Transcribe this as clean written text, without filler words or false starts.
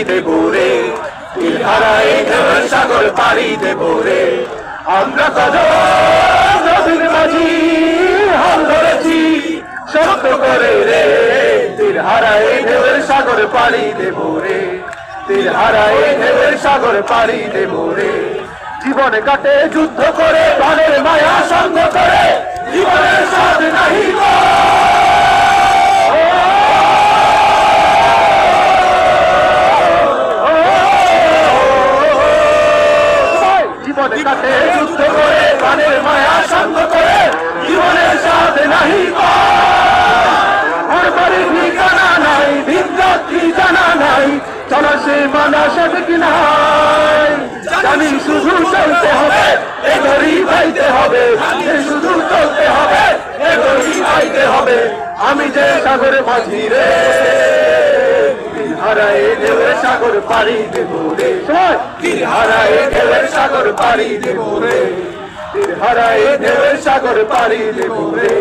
দেব রে, তীর হারায় ঢেউয়ের সাগর পাড়ি দেব রে। আমরা কত নদীর মাঝি হাল ধরেছি শক্ত করে রে, তীর হারায় ঢেউয়ের সাগর পাড়ি দেব রে, তীর হারায় ঢেউয়ের সাগর পাড়ি দেব রে। জীবনে কাটে যুদ্ধ করে প্রাণের মায়া সঙ্গ করে, জীবনের স্বাদ নাহি গো। জীবনে কাটে যুদ্ধ করে প্রাণের মায়া সঙ্গ করে, জীবনের স্বাদ নাহি গো। ঘর বাড়ির ঠিকানা নাই, ভিনরাত্রি জানা নাই, চলা সে মানা সঠিক নাই। জানি শুধু চলতে হবে, এ ঘড়ি ভাইতে হবে, শুধু চলতে হবে, এ ঘড়ি ভাইতে হবে। আমি যে সাগরে মাঝি রে, তীর হারায় ঢেউয়ের সাগর পাড়ি দেব রে, তীর হারায় ঢেউয়ের সাগর পাড়ি দেব রে, তীর হারায় ঢেউয়ের সাগর পাড়ি দেব রে।